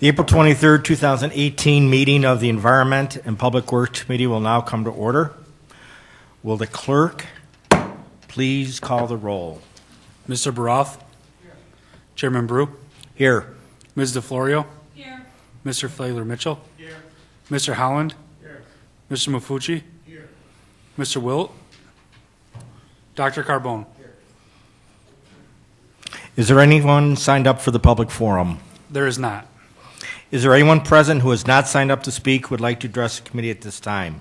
The April 23rd, 2018 meeting of the Environment and Public Works Committee will now come to order. Will the clerk please call the roll? Mr. Baroth? Here. Chairman Brew? Here. Ms. DeFlorio? Here. Mr. Flagler-Mitchell? Here. Mr. Holland? Here. Mr. Mafucci? Here. Mr. Wilt? Dr. Carbone? Here. Is there anyone signed up for the public forum? There is not. Is there anyone present who has not signed up to speak who would like to address the committee at this time?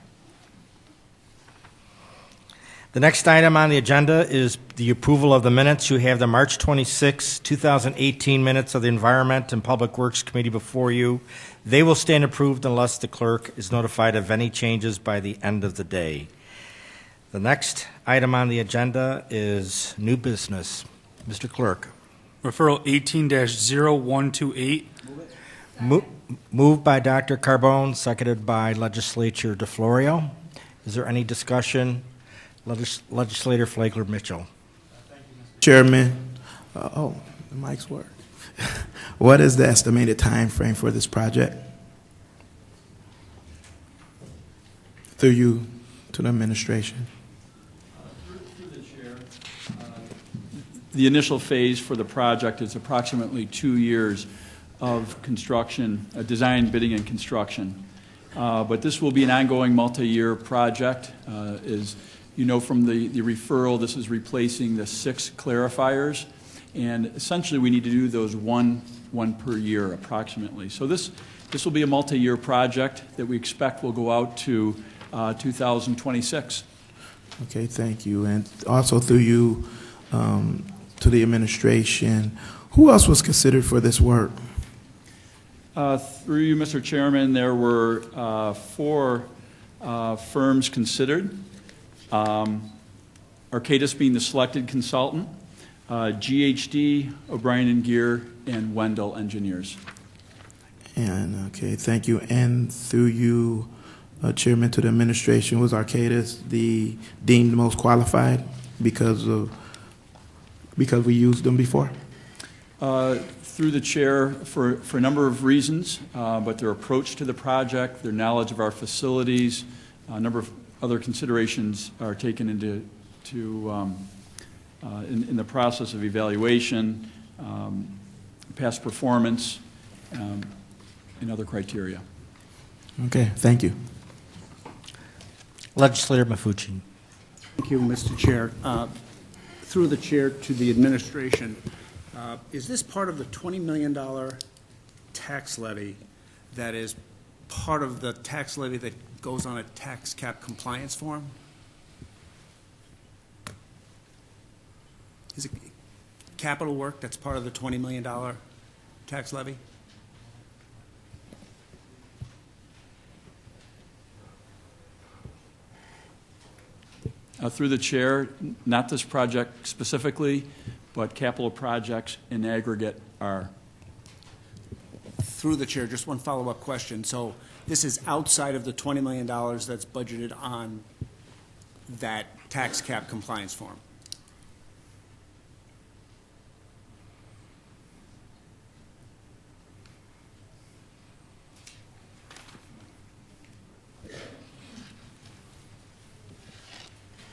The next item on the agenda is the approval of the minutes. You have the March 26, 2018 minutes of the Environment and Public Works Committee before you. They will stand approved unless the clerk is notified of any changes by the end of the day. The next item on the agenda is new business. Mr. Clerk. Referral 18-0128. Moved by Dr. Carbone, seconded by Legislature DeFlorio. Is there any discussion? Legislator Flagler-Mitchell. Chairman, the mics work. What is the estimated time frame for this project? Through you to the administration. Through the chair, the initial phase for the project is approximately 2 years of construction, design, bidding, and construction. But this will be an ongoing multi-year project. As you know from the referral, this is replacing the 6 clarifiers, and essentially we need to do those one per year approximately. So this will be a multi-year project that we expect will go out to 2026. Okay, thank you. And also through you to the administration, who else was considered for this work? Through you, Mr. Chairman, there were 4 firms considered. Arcadis being the selected consultant, GHD, O'Brien and Gear, and Wendell Engineers. And okay, thank you. And through you, Chairman, to the administration, was Arcadis the deemed most qualified because we used them before? Through the chair, for a number of reasons, but their approach to the project, their knowledge of our facilities, a number of other considerations are taken into in the process of evaluation, past performance, and other criteria. Okay, thank you. Legislator Mafucci. Thank you, Mr. Chair. Through the chair to the administration, is this part of the $20 million tax levy that is part of the tax levy that goes on a tax cap compliance form? Is it capital work that's part of the $20 million tax levy? Through the chair, not this project specifically, but capital projects in aggregate are. Through the chair, just one follow-up question. So this is outside of the $20 million that's budgeted on that tax cap compliance form?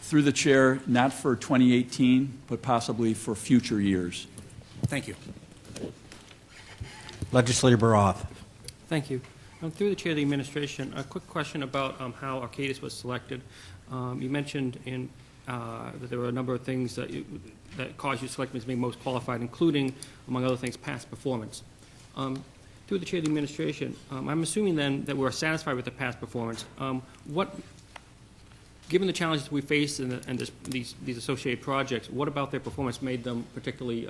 Through the chair, not for 2018, but possibly for future years. Thank you. Legislator Baroth. Thank you. Through the chair of the administration, a quick question about how Arcadis was selected. You mentioned that there were a number of things that caused you to select as being most qualified, including, among other things, past performance. Through the chair of the administration, I'm assuming then that we're satisfied with the past performance. Given the challenges we face and these associated projects, what about their performance made them particularly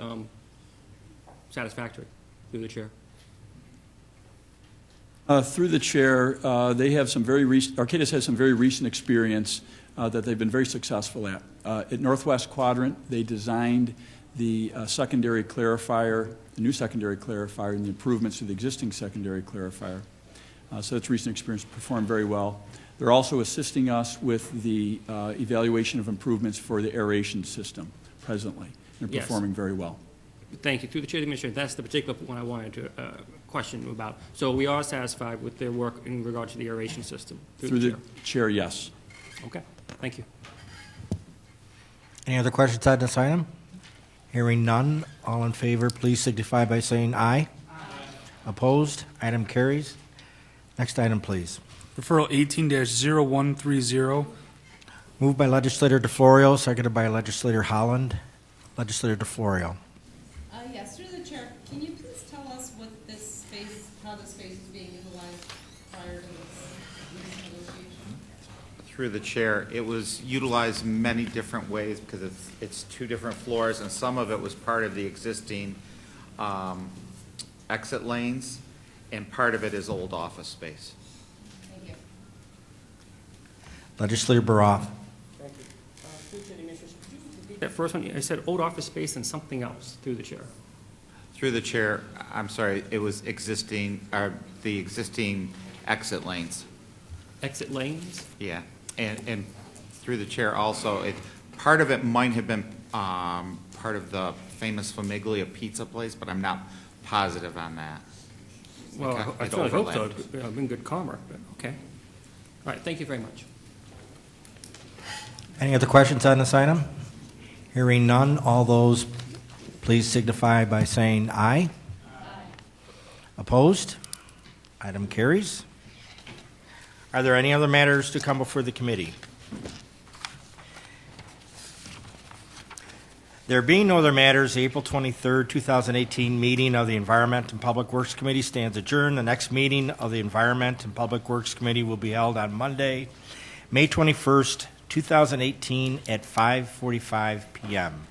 satisfactory? Through the chair. Through the chair, they have some Arcadis has some very recent experience that they've been very successful at. At Northwest Quadrant, they designed the secondary clarifier, the new secondary clarifier, and the improvements to the existing secondary clarifier. So it's recent experience, performed very well. They're also assisting us with the evaluation of improvements for the aeration system presently. They're performing very well. thank you. Through the chair of the administration, that's the particular one I wanted to question about. So we are satisfied with their work in regard to the aeration system? Through the chair, yes. Okay, thank you. Any other questions on this item? Hearing none, all in favor, please signify by saying aye. Aye. Opposed? Item carries. Next item, please. Referral 18-0130. Moved by Legislator DeFlorio, seconded by Legislator Holland. Legislator DeFlorio. Yes, through the chair, can you please tell us what this space, how this space is being utilized prior to this negotiation? Through the chair, it was utilized many different ways because it's two different floors, and some of it was part of the existing exit lanes, and part of it is old office space. Thank you. Legislator Baroff. Thank you. Through the chair of the administration, could you repeat that first one? I said old office space and something else, through the chair. Through the chair, I'm sorry, it was the existing exit lanes. Exit lanes? Yeah, and through the chair also, part of it might have been part of the famous Famiglia pizza place, but I'm not positive on that. Well, I It certainly hope so. overlapped. It's been good karma, but okay. All right, thank you very much. Any other questions on this item? Hearing none, all those please signify by saying aye. Aye. Opposed? Item carries. Are there any other matters to come before the committee? There being no other matters, the April 23rd, 2018 meeting of the Environment and Public Works Committee stands adjourned. The next meeting of the Environment and Public Works Committee will be held on Monday, May 21st, 2018 at 5:45 p.m.